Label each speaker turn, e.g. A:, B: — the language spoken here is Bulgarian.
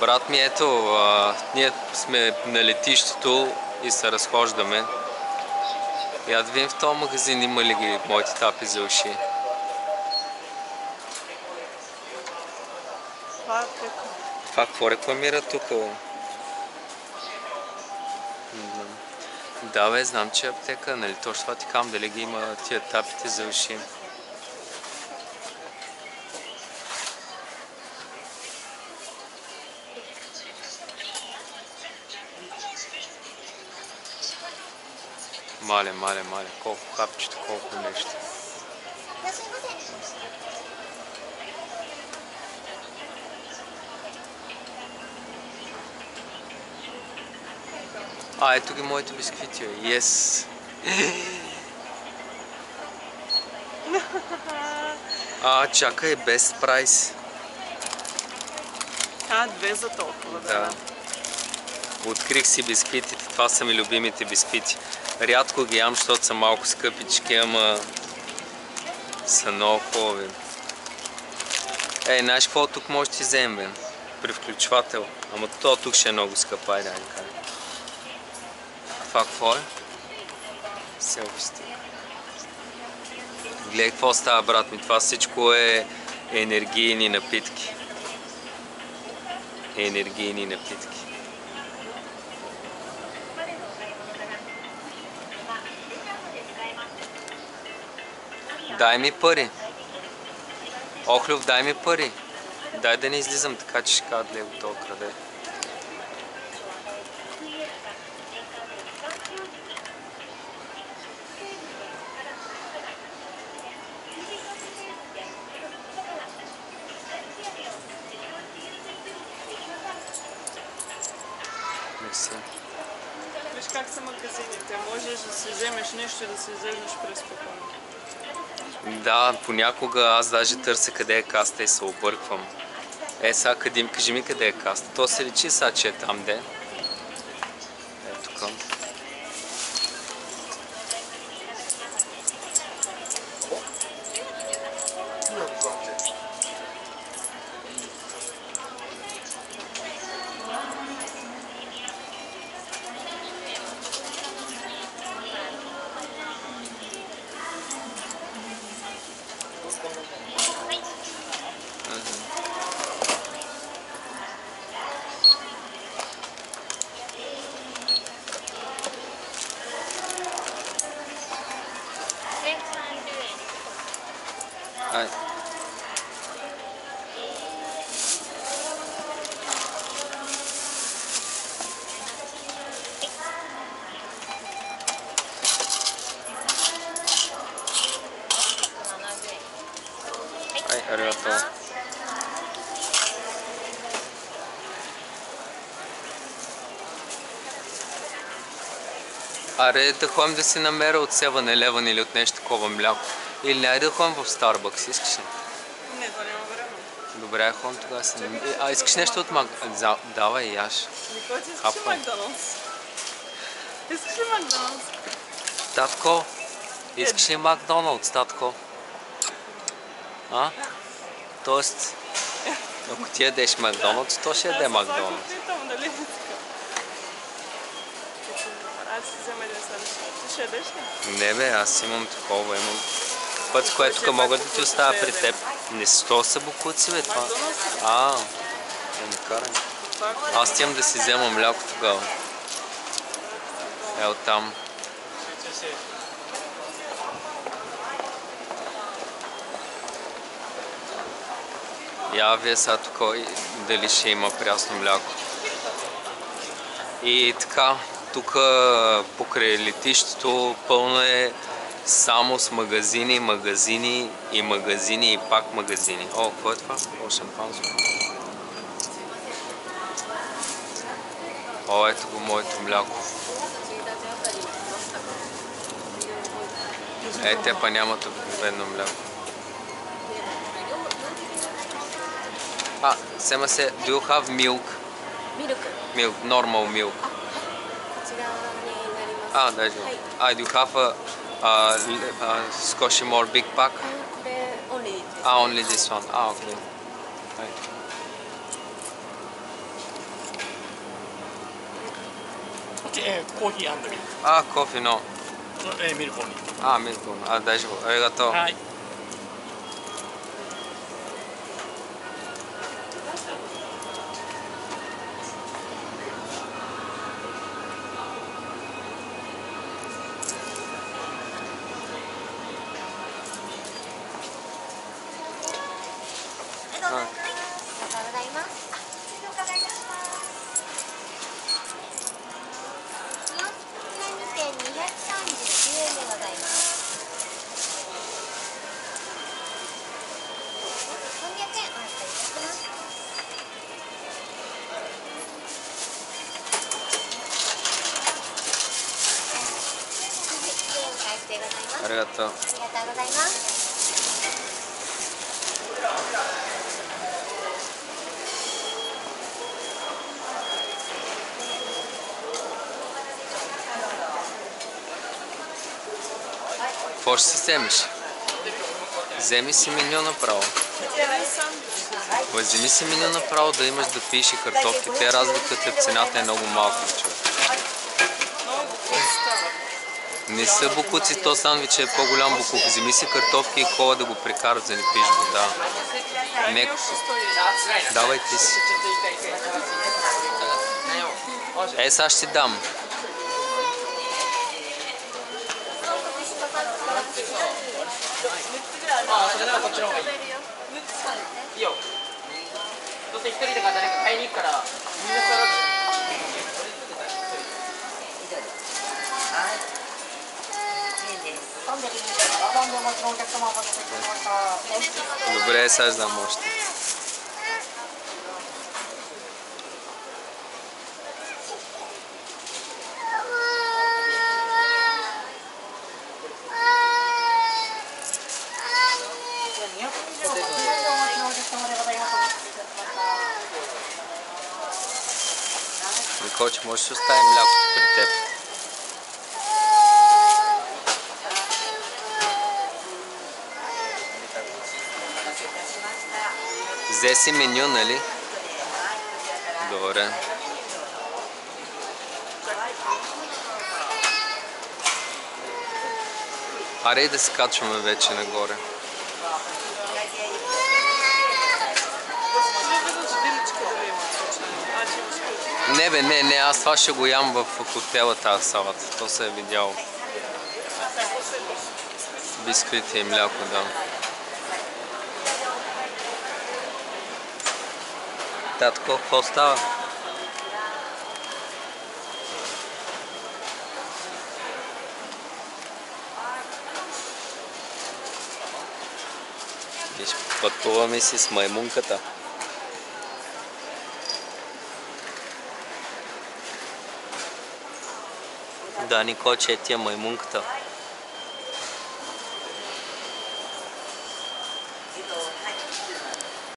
A: Брат ми, ето, ние сме на летището и се разхождаме. Я да видим в този магазин има ли ги моите тапи за уши. Това какво рекламира тук, бе? Да, бе, знам, че е аптека, нали? Точно това ти кам, дали ги има тия тапите за уши. Мале, колко хапчета, колко нещо. Ето ги моите бисквити, yes! Чакай, без прайс.
B: Две за толкова,
A: да. Открих си бисквитите, това са ми любимите бисквити. Рядко ги ям, защото са малко скъпички, ама са много хубави. Знаеш какво тук може да ти вземем, бе? При включвател. Ама то тук ще е много скъп, айде да кажа. Това какво е? Селфи стик. Гледай какво става, брат ми. Това всичко е енергийни напитки. Енергийни напитки. Дай ми пари. Охлюв, дай ми пари. Дай да не излизам така, че ще кажа лего това краде.
B: Виж как са магазините. Можеш да си вземеш нещо и да си вземеш преспокойно.
A: Да, понякога аз даже търся къде е каста и се обърквам. Сега кажи ми къде е каста. То се личи сега, че е там, де. Ето тук. Аре да ходим да си намеря от 7-Eleven или от нещо такова мляко. Или не, да ходим в Starbucks, искаш ли?
B: Не, това няма време.
A: Добре, ходим тогава си. Искаш нещо от Макдоналдс? Давай, яш.
B: Никой ти искаш ли Макдоналдс? Искаш ли Макдоналдс?
A: Татко, искаш ли Макдоналдс, татко? Тоест, ако ти ядеш Макдоналдс, то ще яде Макдоналдс.
B: Аз си взема един следващ. Ти ще ядеш ли?
A: Не бе, аз имам такова, имам път, с което тук мога да ти оставя при теб. Не сто са бокуци, бе, това. Не карай. Аз имам да си взема мляко тогава. Оттам. Я вие сега тук дали ще има прясно мляко. И така, тук покрай летището пълно е само с магазини, магазини и магазини и пак магазини. Какво е това? Шампанско. Ето го моето мляко. Те па нямат обикновено мляко. Сема се, do you have milk? Milk, normal milk. Даже. Do you have a Scotch more big pack? Only this one. Okay. Right.
C: コーヒー&ミルク。
A: Coffee no.
C: ミルクオンリー。
A: ミルクの。大丈夫。ありがとう。
C: はい。
A: ありがとう。
D: ありがとうございます。
A: Какво ще си вземеш? Вземи си меню направо. Вземи си меню направо да имаш да пиеш и картофки. Те разликата в цената е много малка, човек. Не са букуци, то сандвич е по-голям букук. Вземи си картофки и кола да го прекарат, за да не пиеш вода. Давай ти си. Сега ще ти дам. Добре, сега ще дам още. Николче, можеш да оставим млякото при теб. Взе си меню, нали? Добре. Аре да се качваме вече нагоре. Не бе, не, аз това ще го ям в хотела тази салата. То се е видяло. Бисквити и мляко, да. Татко, какво става? Виж, пътуваме си с маймунката. Да, Николче, ти е маймунката.